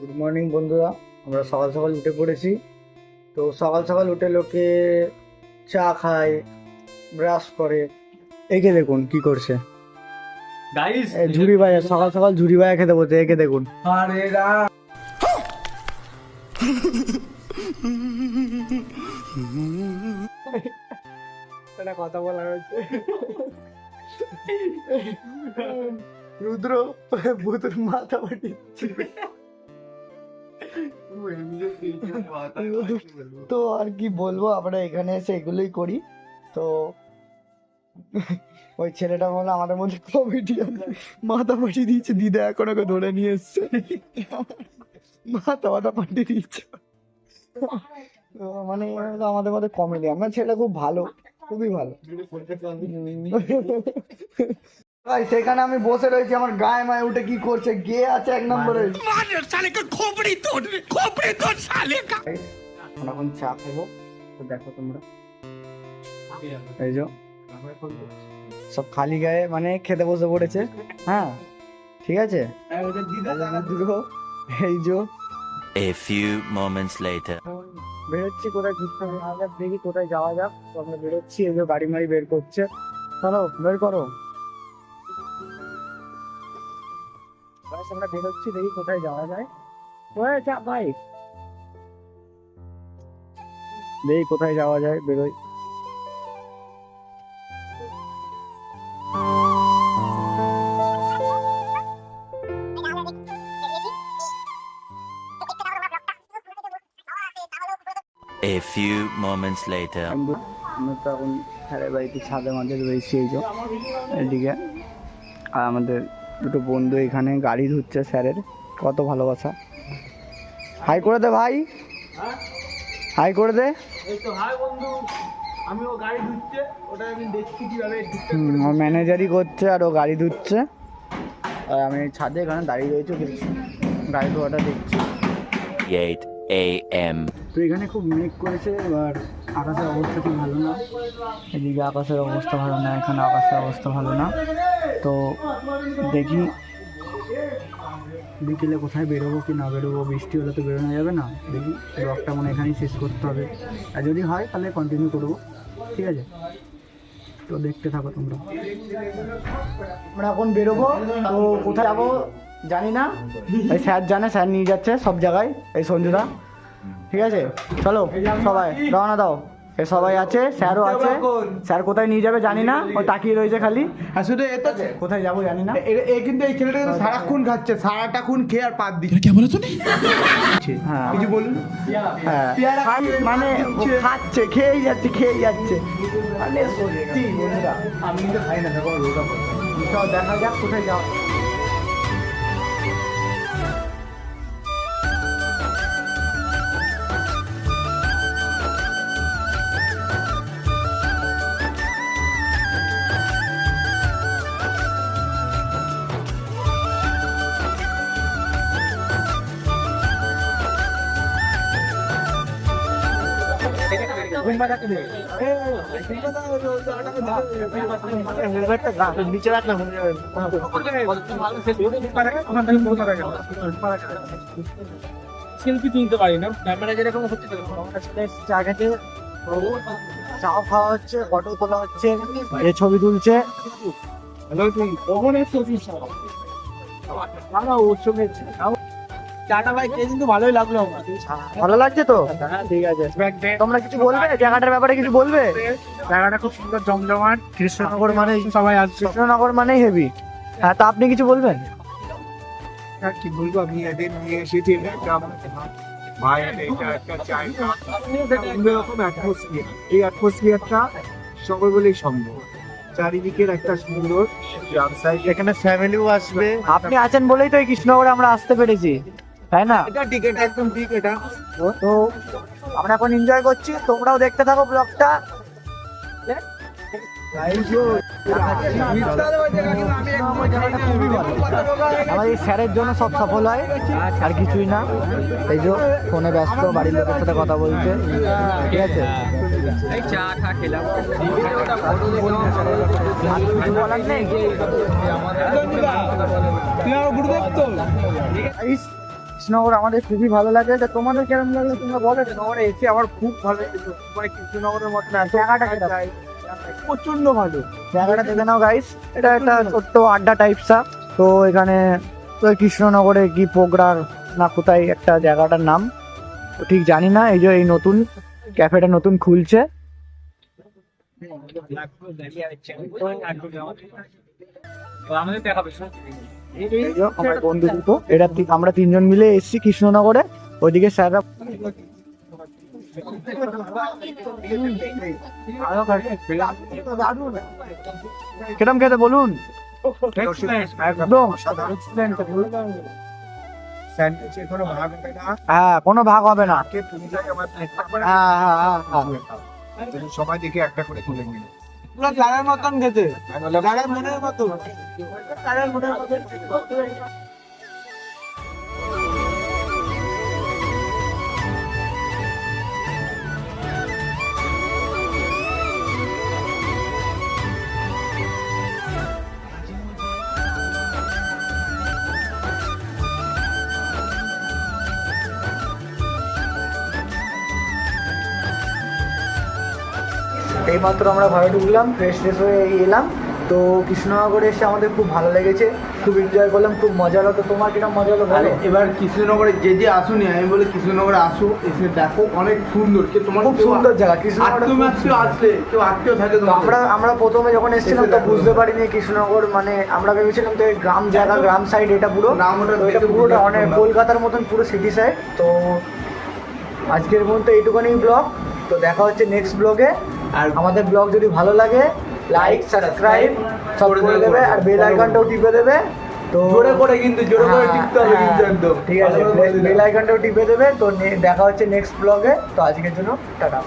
Good morning বন্ধুরা, আমরা সকাল সকাল উঠে পড়েছি। তো সকাল সকাল উঠে লোকে চা খায়, ব্রাশ করে। একে দেখুন কি করছে গাইস, ঝুড়ি ভাইয়া, সকাল সকাল ঝুড়ি ভাইয়া খেতে বলছে। একে দেখুন, আরে রাম, একটা কথা বলা হয়েছে। রুদ্র ভূতের মাথা ফাটিয়েছে। তো আর কি বলবো, আমরা এখানে এসে এগুলোই করি। তো ওই ছেলেটা বলে আমাদের মধ্যে কমেডিয়ান, মাথা ফাটিয়ে দিয়েছে। দিদা এখন ওকে ধরে নিয়ে এসছে, মাথা ফাটিয়ে দিয়েছে। তো মানে আমাদের মধ্যে কমেডিয়ান, মানে ছেলেটা খুব ভালো, খুবই ভালো। সেখানে আমি বসে রয়েছি, আমার গায়ে মায়ে উঠে কি করছে, গে আছে এক নম্বরে। এখন চা খাবো, তো দেখো তোমরা এই যে সব খালি গায়ে মানে খেতে বসে পড়েছে। হ্যাঁ ঠিক আছে, এই যে A few moments later. বেরোচ্ছি কোথায় ঘুরতে, দেখি কোথায় যাওয়া যাক। তো আমরা বেরোচ্ছি, এই যে গাড়ি মাড়ি বের করছে। চলো বের করো। আমরা বেরোচ্ছি, দেখি কোথায় যাওয়া যায়। যা ভাই, দেখি কোথায় যাওয়া যায়, বেরোই। A few moments later. আমরা তো এখন স্যারের বাড়িতে ছাদে মাঝে রয়েছি, এই যে এদিকে। আর আমাদের দুটো বন্ধু এখানে গাড়ি ধুচ্ছে স্যারের। কত ভালোবাসা। হাই করে দে ভাই, হাই করে দে। এই তো হাই বন্ধু, আমিও গাড়ি ধুচ্ছে, ওটা আমি দেখছি কিভাবে আমার ম্যানেজারই করছে আর ও গাড়ি ধুচ্ছে। আর আমি ছাদে এখানে দাঁড়িয়ে রয়েছি, গাড়ি ধোয়াটা দেখছি। 8 a.m. তো এখানে খুব মেঘ করেছে, এবার আকাশের অবস্থা খুব ভালো না। এদিকে আকাশের অবস্থা ভালো না, এখানে আকাশের অবস্থা ভালো না। তো দেখি বিকেলে কোথায় বেরোবো কি না বেরোবো। বৃষ্টি হলে তো বেরোনো যাবে না। দেখি ব্লগটা মানে এখানেই শেষ করতে হবে, আর যদি হয় তাহলে কন্টিনিউ করবো, ঠিক আছে? তো দেখতে থাকো তোমরা। আমরা এখন বেরোবো, তো কোথায় যাবো জানি না। এই স্যার জানে, স্যার নিয়ে যাচ্ছে সব জায়গায়, এই সঞ্জুদা। ঠিক আছে, চলো সবাই রওনা দাও। এ সবাই আছে, স্যারও আছে। স্যার কোথায় নিয়ে যাবে জানি না, ও তাকিয়ে রয়েছে খালি। আর শুধু এত কোথায় যাবো জানি না। এ কিন্তু এই ছেলেটা কিন্তু সারাক্ষণ খাচ্ছে, সারাটা খুন খেয়ে আর পাত দিচ্ছে। কে বলো তুমি? হ্যাঁ কিছু বলুন। হ্যাঁ, মানে ও খাচ্ছে, খেয়েই যাচ্ছে, খেয়েই যাচ্ছে। মানে সত্যি বন্ধুরা, আমি কিন্তু খাই না, দেখো রোজা করছি। চল দেখা যাক কোথায় যাওয়া। নিচে রাখ না, সেলফি তুলতে পারি না, ক্যামেরা যেরকম হচ্ছে জায়গাতে চা খাওয়া হচ্ছে, ফটো তোলা হচ্ছে, এ ছবি তুলছে। টাটা ভাই কিন্তু ভালোই লাগলো আমার। ভালো লাগছে তো? ঠিক আছে, তোমরা কিছু বলবে জায়গাটার ব্যাপারে? কিছু বলবে? জায়গাটা খুব সুন্দর, জমজমাট। কৃষ্ণনগর মানে সবাই আসছে। কৃষ্ণনগর মানেই হেভি। হ্যাঁ, তা আপনি কিছু বলবেন? কি বলবো, আমি এদের নিয়ে এসেছি ভাই, এটা একটা জায়গা, অন্যরকম অ্যাটমসফিয়ার। এই অ্যাটমসফিয়ারটা সবাই বলেই সম্ভব। চারিদিকের একটা সুন্দর রাস্তায়, এখানে ফ্যামিলিও আসবে। আপনি আছেন বলেই তো এই কৃষ্ণনগরে আমরা আসতে পেরেছি, তাই না? এটা ঠিক, এটা একদম ঠিক। এটা তো আমরা এখন এনজয় করছি, তোমরাও দেখতে থাকো ব্লগটা। আমার এই স্যারের জন্য সব সফল হয়, আর কিছুই না। এই যে ফোনে ব্যস্ত, বাড়ির লোকের সাথে কথা বলছে, ঠিক আছে? কিছু বলার নেই। কৃষ্ণনগর আমাদের খুবই ভালো লাগে, তো তোমাদের কেমন লাগলো তোমরা বলো। কৃষ্ণনগরে এসে আমার খুব ভালো লেগেছে, মানে কৃষ্ণনগরের মতন এত জায়গাটা কেমন? প্রচন্ড ভালো। জায়গাটা দেখে নাও গাইস, এটা একটা ছোট্ট আড্ডা টাইপসা। তো এখানে তো কৃষ্ণনগরে কি পোগরার না কোথায় একটা জায়গাটার নাম তো ঠিক জানি না। এই যে এই নতুন ক্যাফেটা নতুন খুলছে। এই যে আমার বন্ধু দুটো, আমরা তিনজন মিলে এসেছি কৃষ্ণনগরে। ওইদিকে স্যাররা কিরম খেতে বলুন একদম। স্যান্ডউইচের কোনো ভাগ হবে না, হ্যাঁ কোনো ভাগ হবে না। কে তুমি যাই আমার প্লেট করে হ্যাঁ হ্যাঁ হ্যাঁ হ্যাঁ। যদি সবাই দেখে একটা করে তুলে নিল। পুরো জায়গার মতন খেতে, আমি বললাম, জায়গার মনের মতো, জায়গার মনের মতো। এইমাত্র আমরা ঘরে ঢুকলাম, ফ্রেশ ফ্রেশ হয়ে এলাম। তো কৃষ্ণনগরে এসে আমাদের খুব ভালো লেগেছে, খুব এনজয় করলাম, খুব মজা হলো। তো তোমার কিরকম মজা হলো আরে বলো? এবার কৃষ্ণনগরে যে যে আসুনি, আমি বলি কৃষ্ণনগরে আসো, এসে দেখো অনেক সুন্দর। যে তোমার খুব সুন্দর জায়গা কৃষ্ণনগর। আত্মীয় আসলে কেউ আত্মীয় থাকে তো আমরা প্রথমে যখন এসেছিলাম তো বুঝতে পারিনি কৃষ্ণনগর, মানে আমরা ভেবেছিলাম তো এই গ্রাম জায়গা, গ্রাম সাইড এটা পুরো। গ্রাম ওটা তো এটা দেখে পুরোটা বুঝতে অনেক পারলাম। কলকাতার মতন পুরো সিটি সাইড। তো আজকের মধ্যে এইটুখানি ব্লগ। তো দেখা হচ্ছে নেক্সট ব্লগে। আর আমাদের ব্লগ যদি ভালো লাগে লাইক সাবস্ক্রাইব সব করে দেবে, আর বেল আইকনটাও টিপে দেবে। তো জোরে করে কিন্তু জোরে করে হ্যাঁ, টিপতে হবে কিন্তু হ্যাঁ, একদম ঠিক আছে, ভালো করে বলে দিলাম। বেল আইকনটাও টিপে দেবে। তো দেখা হচ্ছে নেক্সট ব্লগে। তো আজকের জন্য টাটা।